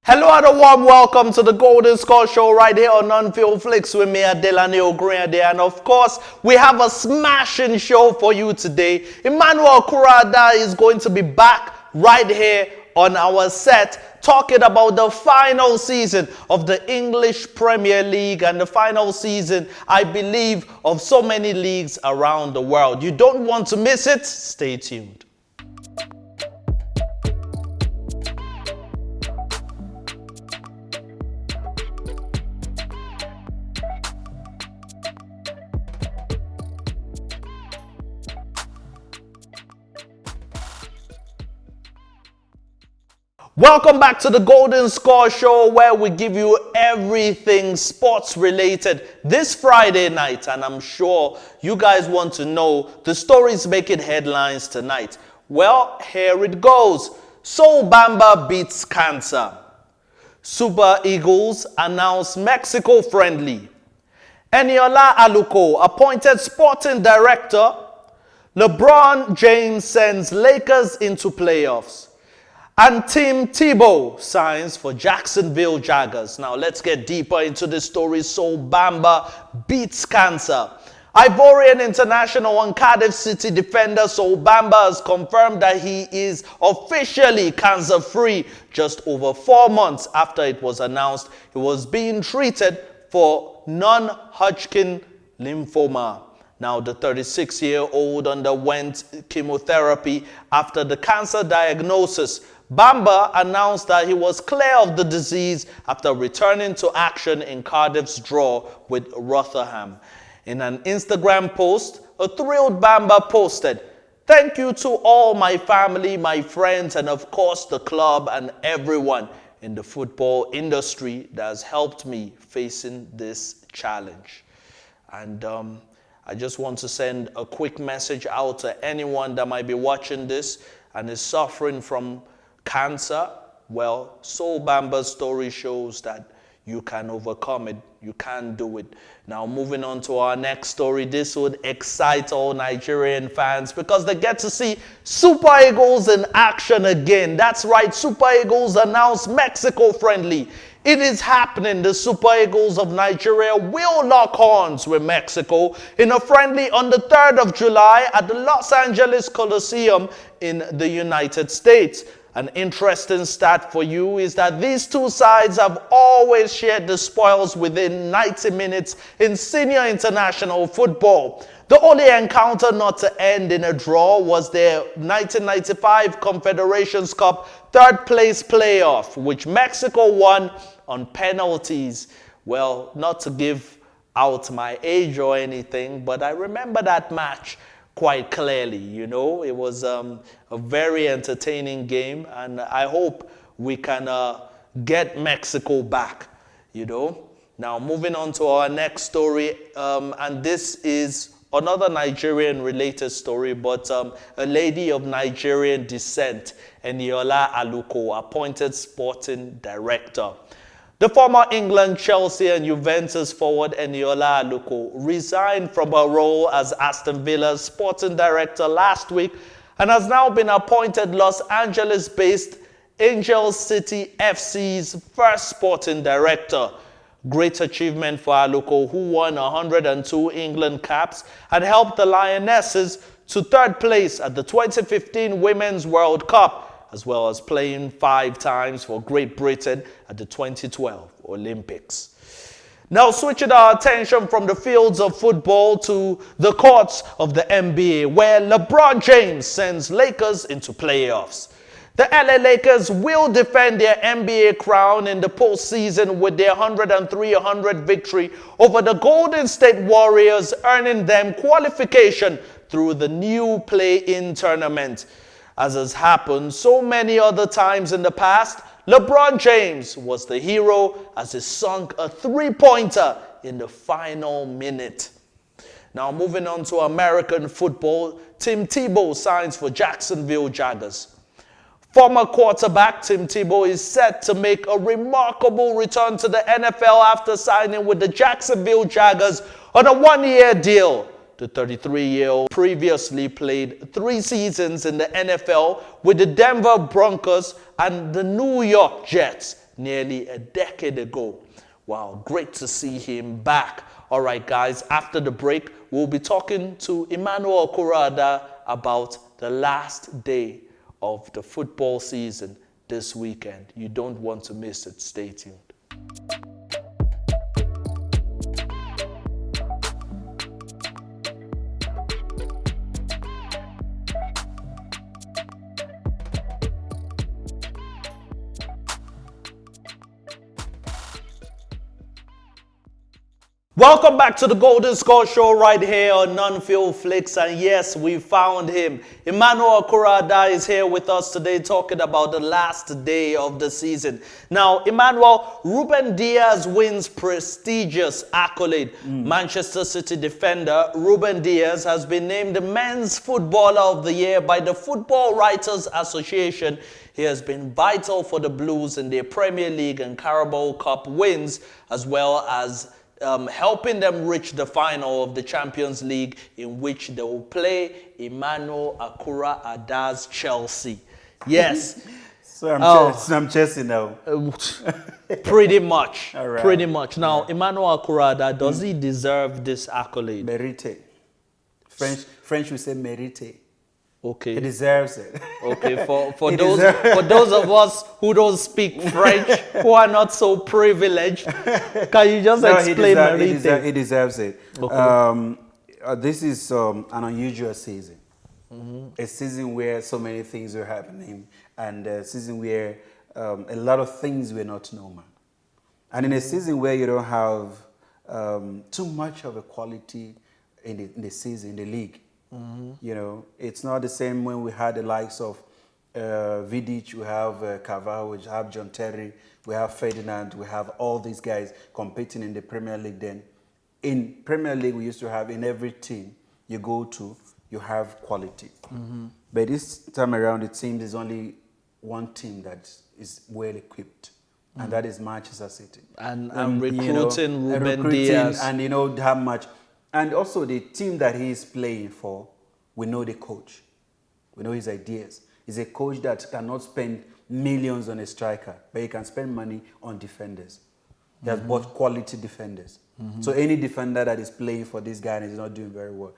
Hello and a warm welcome to the Golden Score Show right here on On-Field Flicks with me, Adelani Ogunrinade. And of course, we have a smashing show for you today. Eniola Aluko is going to be back right here on our set talking about the final season of the English Premier League and the final season, I believe, of so many leagues around the world. You don't want to miss it. Stay tuned. Welcome back to the Golden Score Show, where we give you everything sports related this Friday night. And I'm sure you guys want to know the stories making headlines tonight. Well, here it goes. So Bamba beats cancer. Super Eagles announce Mexico friendly. Eniola Aluko appointed sporting director. LeBron James sends Lakers into playoffs. And Team Tebow signs for Jacksonville Jaguars. Now let's get deeper into the story. So Bamba beats cancer. Ivorian international and Cardiff City defender So Bamba has confirmed that he is officially cancer-free just over 4 months after it was announced he was being treated for non-Hodgkin lymphoma. Now, the 36-year-old underwent chemotherapy after the cancer diagnosis. Bamba announced that he was clear of the disease after returning to action in Cardiff's draw with Rotherham. In an Instagram post, a thrilled Bamba posted, "Thank you to all my family, my friends, and of course the club and everyone in the football industry that has helped me facing this challenge." And I just want to send a quick message out to anyone that might be watching this and is suffering from cancer. Well, So Bamba's story shows that you can overcome it. You can do it. Now, moving on to our next story. This would excite all Nigerian fans because they get to see Super Eagles in action again. That's right, Super Eagles announced Mexico friendly. It is happening. The Super Eagles of Nigeria will lock horns with Mexico in a friendly on the 3rd of July at the Los Angeles Coliseum in the United States. An interesting stat for you is that these two sides have always shared the spoils within 90 minutes in senior international football. The only encounter not to end in a draw was their 1995 Confederations Cup third place playoff, which Mexico won on penalties. Well, not to give out my age or anything, but I remember that match quite clearly. You know, it was a very entertaining game, and I hope we can get Mexico back, you know. Now, moving on to our next story, and this is another Nigerian-related story, but a lady of Nigerian descent, Eniola Aluko, appointed sporting director. The former England, Chelsea and Juventus forward Eniola Aluko resigned from her role as Aston Villa's sporting director last week and has now been appointed Los Angeles-based Angel City FC's first sporting director. Great achievement for Aluko, who won 102 England caps and helped the Lionesses to third place at the 2015 Women's World Cup, as well as playing 5 times for Great Britain at the 2012 Olympics. Now, switching our attention from the fields of football to the courts of the NBA, where LeBron James sends Lakers into playoffs. The LA Lakers will defend their NBA crown in the postseason with their 103-100 victory over the Golden State Warriors, earning them qualification through the new play-in tournament. As has happened so many other times in the past, LeBron James was the hero as he sunk a three-pointer in the final minute. Now, moving on to American football, Tim Tebow signs for Jacksonville Jaguars. Former quarterback Tim Tebow is set to make a remarkable return to the NFL after signing with the Jacksonville Jaguars on a 1-year deal. The 33-year-old previously played 3 seasons in the NFL with the Denver Broncos and the New York Jets nearly a decade ago. Wow, great to see him back. All right, guys, after the break, we'll be talking to Eniola Aluko about the last day of the football season this weekend. You don't want to miss it. Stay tuned. Welcome back to the Golden Score Show right here on Non-Field Flicks. And yes, we found him. Eniola Aluko is here with us today talking about the last day of the season. Now, Emmanuel, Ruben Dias wins prestigious accolade. Manchester City defender Ruben Dias has been named the Men's Footballer of the Year by the Football Writers Association. He has been vital for the Blues in their Premier League and Carabao Cup wins, as well as helping them reach the final of the Champions League, in which they will play Eniola Aluko's Chelsea. Yes. So I'm Chelsea now. Pretty much. All right. Pretty much. Now, Eniola Aluko, does he deserve this accolade? Mérite. French would say mérite. Okay. He deserves it. Okay, for those of us who don't speak French, who are not so privileged, can you just explain he deserves it. Okay. This is an unusual season. A season where so many things were happening, and a season where a lot of things were not normal. And in a season where you don't have too much of a quality in the season, in the league. You know, it's not the same when we had the likes of Vidic, we have Carvalho, we have John Terry, we have Ferdinand, we have all these guys competing in the Premier League then. In Premier League, we used to have in every team you go to, you have quality. But this time around, it seems there's only one team that is well equipped. And that is Manchester City. And recruiting Ruben Dias. And you know how much. And also the team that he is playing for, we know the coach. We know his ideas. He's a coach that cannot spend millions on a striker, but he can spend money on defenders. He has bought quality defenders. So any defender that is playing for this guy and is not doing very well,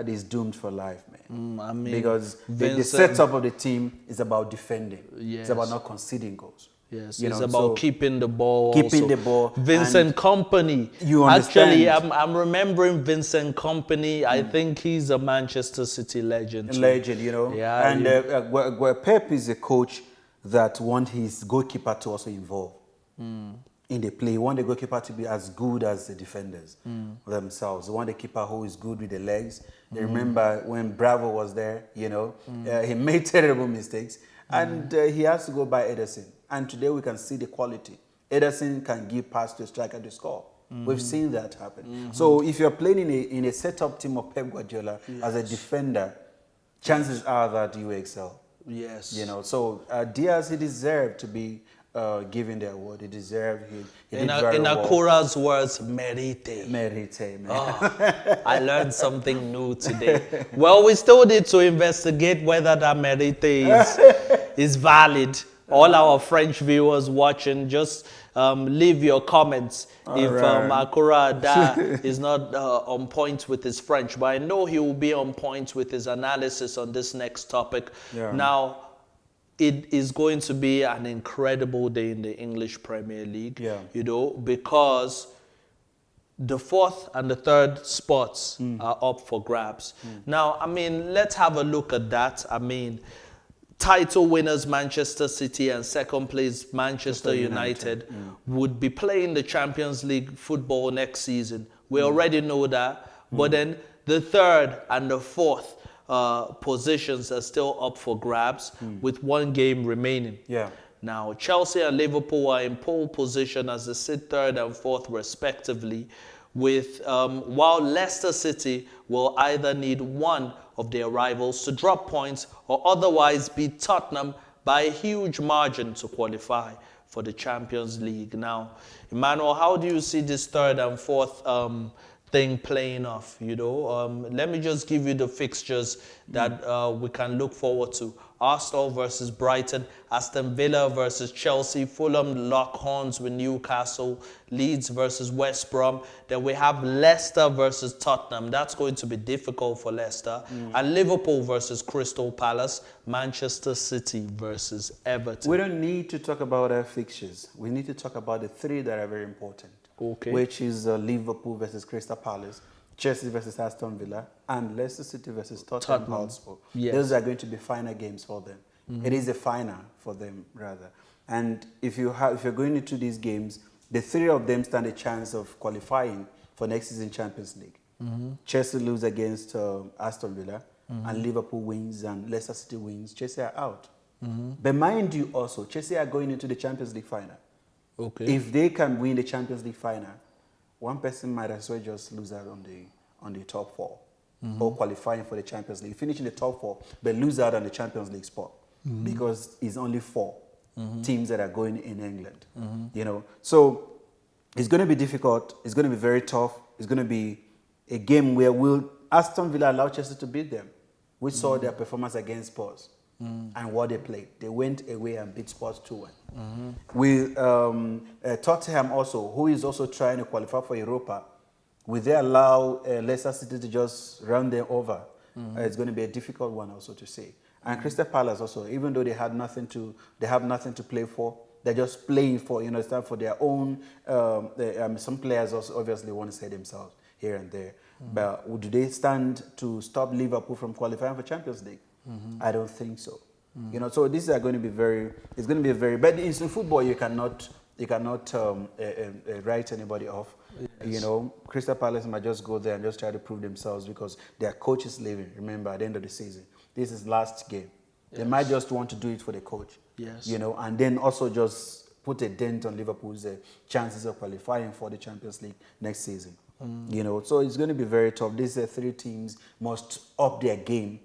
is doomed for life, man. I mean, because the setup of the team is about defending. Yes. It's about not conceding goals. Yes, it's about keeping the ball. Keeping the ball. Vincent Kompany. You understand? Actually, I'm remembering Vincent Kompany. I think he's a Manchester City legend. A legend, you know. Yeah. And where Pep is a coach that wants his goalkeeper to also involve in the play. He wants the goalkeeper to be as good as the defenders themselves. He wants the keeper who is good with the legs. They remember when Bravo was there, you know, he made terrible mistakes. And he has to go by Ederson. And today we can see the quality. Ederson can give pass to a striker to score. We've seen that happen. So if you're playing in a set-up team of Pep Guardiola as a defender, chances are that you excel. Yes. You know, so Diaz, he deserved to be given the award. He deserved it. In Aluko's words, mérite. Mérite, man. Oh, I learned something new today. Well, we still need to investigate whether that mérite is valid. All our French viewers watching, just leave your comments if Aluko is not on point with his French. But I know he will be on point with his analysis on this next topic. Yeah. Now, it is going to be an incredible day in the English Premier League, you know, because the 4th and the 3rd spots are up for grabs. Now, I mean, let's have a look at that. I mean, title winners Manchester City and second place Manchester United would be playing the Champions League football next season. We already know that. But then the 3rd and the 4th positions are still up for grabs with 1 game remaining. Yeah. Now, Chelsea and Liverpool are in pole position as they sit 3rd and 4th respectively, with while Leicester City will either need one of their rivals to drop points or otherwise beat Tottenham by a huge margin to qualify for the Champions League. Now, Emmanuel, how do you see this 3rd and 4th thing playing off, you know. Let me just give you the fixtures that we can look forward to. Arsenal versus Brighton, Aston Villa versus Chelsea, Fulham lock horns with Newcastle, Leeds versus West Brom. Then we have Leicester versus Tottenham. That's going to be difficult for Leicester. And Liverpool versus Crystal Palace, Manchester City versus Everton. We don't need to talk about our fixtures. We need to talk about the three that are very important. Okay. Which is Liverpool versus Crystal Palace, Chelsea versus Aston Villa, and Leicester City versus Tottenham Hotspur. Yes. Those are going to be final games for them. It is a final for them, rather. And if you're going into these games, the three of them stand a chance of qualifying for next season Champions League. Chelsea lose against Aston Villa, and Liverpool wins, and Leicester City wins. Chelsea are out. But mind you, also Chelsea are going into the Champions League final. Okay. If they can win the Champions League final, one person might as well just lose out on the top four, or qualifying for the Champions League, finish in the top four, but lose out on the Champions League spot, because it's only four teams that are going in England. You know, so it's going to be difficult. It's going to be very tough. It's going to be a game where will Aston Villa allow Chelsea to beat them? We saw their performance against Spurs. And what they played. They went away and beat Spurs 2-1. With Tottenham also, who is also trying to qualify for Europa, will they allow Leicester City to just run them over? It's going to be a difficult one also to say. And Crystal Palace also, even though they have nothing to play for, they're just playing for, you know, stand for their own. Some players also obviously want to say themselves here and there. But do they stand to stop Liverpool from qualifying for Champions League? I don't think so. You know, so these are going to be it's going to be very, but in football you cannot write anybody off. Yes. You know, Crystal Palace might just go there and just try to prove themselves because their coach is leaving. Remember, at the end of the season, this is last game. Yes. They might just want to do it for the coach. Yes. You know, and then also just put a dent on Liverpool's chances of qualifying for the Champions League next season. You know, so it's going to be very tough. These three teams must up their game,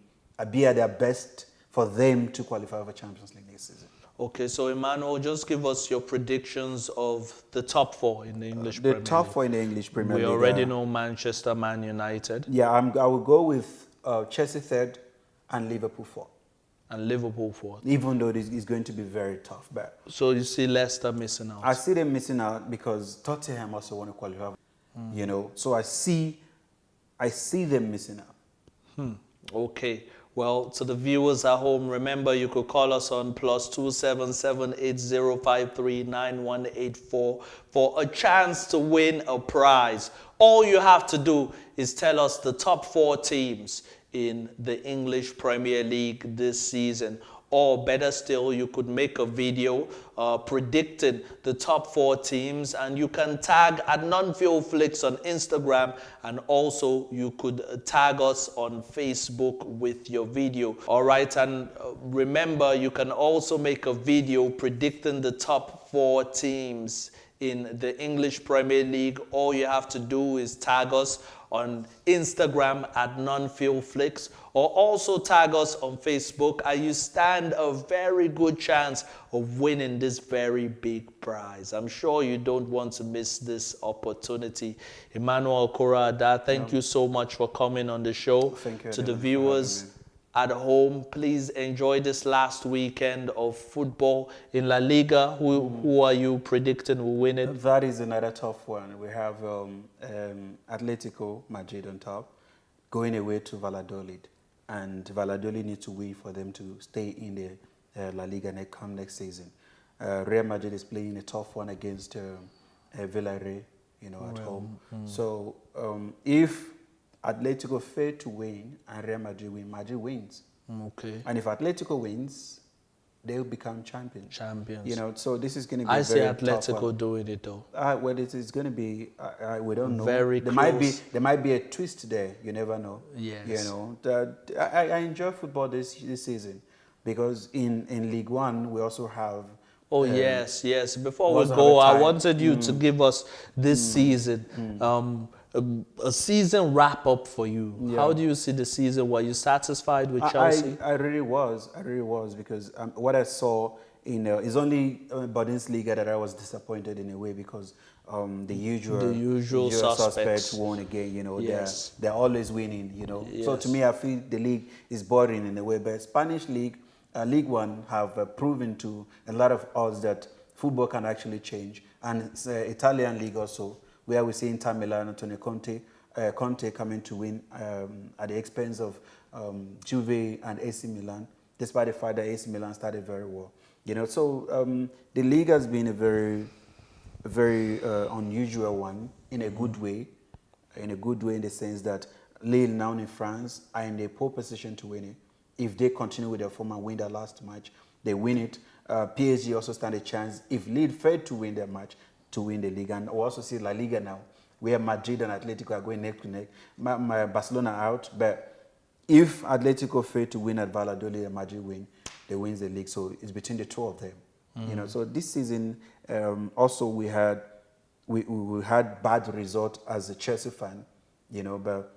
be at their best for them to qualify for Champions League next season. Okay, so Emmanuel, just give us your predictions of the top four in the English Premier League. The top four in the English Premier League. We already know Manchester, Man United. Yeah, I will go with Chelsea third and Liverpool fourth. And Liverpool fourth. Even though this is going to be very tough. But so you see Leicester missing out? I see them missing out because Tottenham also want to qualify. You know, so I see them missing out. Okay. Well, to the viewers at home, remember you could call us on +277 8053 9184 for a chance to win a prize. All you have to do is tell us the top four teams in the English Premier League this season. Or better still, you could make a video predicting the top four teams, and you can tag at @NonFilmFlix on Instagram, and also you could tag us on Facebook with your video. All right, and remember, you can also make a video predicting the top four teams in the English Premier League. All you have to do is tag us on Instagram at @NonFilmFlix, or also tag us on Facebook, and you stand a very good chance of winning this very big prize. I'm sure you don't want to miss this opportunity. Emmanuel Ogunrinade, thank you so much for coming on the show. Thank you. To the viewers at home, please enjoy this last weekend of football in La Liga. Who are you predicting will win it? That is another tough one. We have Atletico Madrid on top, going away to Valladolid. And Valladolid need to win for them to stay in the La Liga next season. Real Madrid is playing a tough one against Villarreal, you know, at home. So if Atletico fail to win and Real Madrid win, Madrid wins. Okay. And if Atletico wins, they'll become champions. You know, so this is going to be I see Atletico doing it though. Well, it's going to be, we don't know. Very close. There might be a twist there. You never know. Yes. You know, I enjoy football this season because in League One, we also have yes. Before we go, I wanted you to give us this season. A season wrap up for you. Yeah. How do you see the season? Were you satisfied with Chelsea? I really was because what I saw it's only Bundesliga that I was disappointed in a way because the usual suspects won again. Yes. they're always winning. So to Yes. me, I feel the league is boring in a way. But Spanish league, League One, have proven to a lot of us that football can actually change. And it's, Italian league also, where we see Inter Milan, Antonio Conte coming to win at the expense of Juve and AC Milan, despite the fact that AC Milan started very well. So the league has been a very, very unusual one in a good way. In a good way in the sense that Lille now in France are in a poor position to win it. If they continue with their form and win their last match, they win it. PSG also stand a chance if Lille failed to win their match to win the league. And we also see La Liga now, where Madrid and Atletico are going neck to neck. Barcelona out, but if Atletico fail to win at Valladolid and Madrid win, they win the league. So it's between the two of them. So this season also we had bad result as a Chelsea fan, but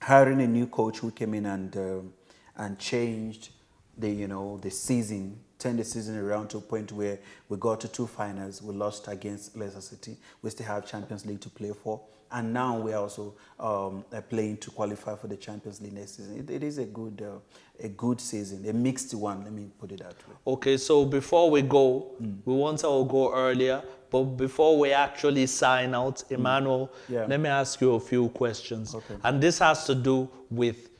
hiring a new coach who came in and changed the season, turned the season around to a point where we got to 2 finals. We lost against Leicester City. We still have Champions League to play for. And now we're also playing to qualify for the Champions League next season. It is a good season, a mixed one, let me put it that way. Okay, so before we go, we want to go earlier, but before we actually sign out, Emmanuel, let me ask you a few questions. Okay. And this has to do with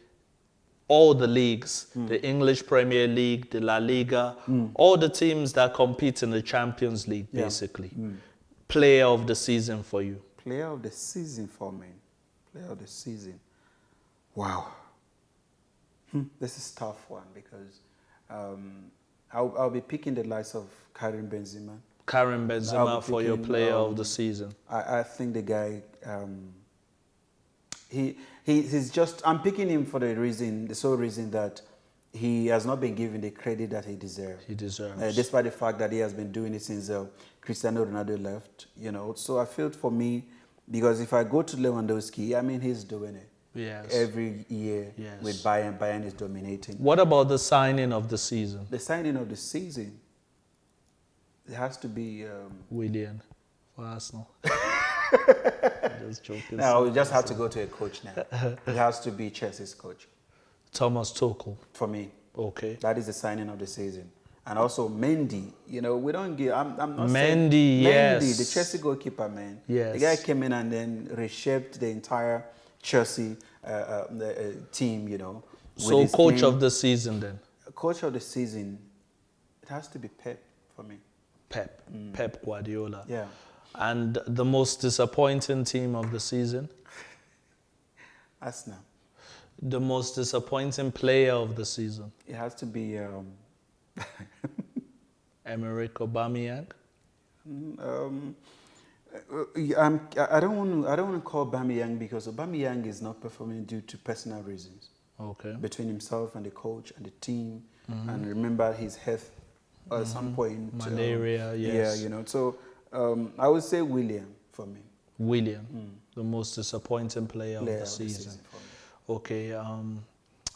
all the leagues, the English Premier League, the La Liga, all the teams that compete in the Champions League, basically. Player of the season for you? Player of the season for me. Player of the season. Wow. This is a tough one because I'll be picking the likes of KARIM Benzema. KARIM Benzema for your player of the season. I think the guy, he's just, I'm picking him for the sole reason that he has not been given the credit that he deserves. He deserves. Despite the fact that he has been doing it since Cristiano Ronaldo left, So I feel for me, because if I go to Lewandowski, I mean, he's doing it. Yes. Every year with Bayern. Bayern is dominating. What about the signing of the season? The signing of the season, it has to be... WILLIAN for Arsenal. Just joking. Now, we just have to go to a coach now. It has to be Chelsea's coach. Thomas Tuchel. For me. Okay. That is the signing of the season. And also Mendy, we don't give, I'm not Mendy, saying, yes. Mendy, the Chelsea goalkeeper, man. Yes. The guy came in and then reshaped the entire Chelsea team, So coach of the season then? Coach of the season, it has to be Pep for me. Pep Guardiola. Yeah. And the most disappointing team of the season? Arsenal. The most disappointing player of the season? It has to be... Emerick Aubameyang? I don't want to call Aubameyang because Aubameyang is not performing due to personal reasons. Okay. Between himself and the coach and the team, and remember his health at some point. Malaria, yes. Yeah, So I would say Willian for me. Willian, the most disappointing player of the season. For me. Okay.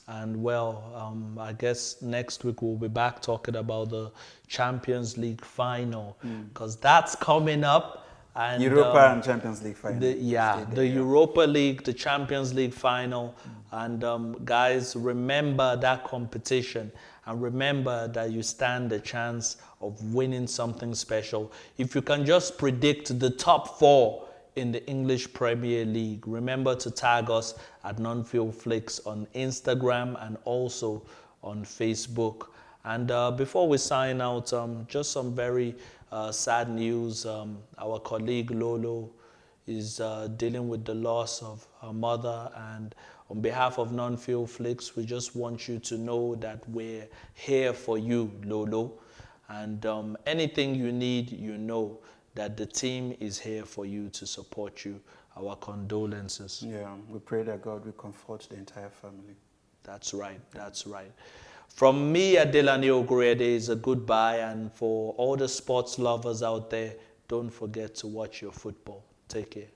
And I guess next week we'll be back talking about the Champions League final because that's coming up. And Europa and Champions League final. The Europa League, the Champions League final. And guys, remember that competition and remember that you stand a chance of winning something special. If you can just predict the top 4 in the English Premier League, remember to tag us at NonFilmFlix on Instagram and also on Facebook. And before we sign out, just some very sad news. Our colleague Lolo is dealing with the loss of her mother, and on behalf of NonFilmFlix, we just want you to know that we're here for you, Lolo. And anything you need, that the team is here for you to support you. Our condolences. Yeah, we pray that God will comfort the entire family. That's right, that's right. From me, Adelani Ogunrinade, is a goodbye, and for all the sports lovers out there, don't forget to watch your football. Take care.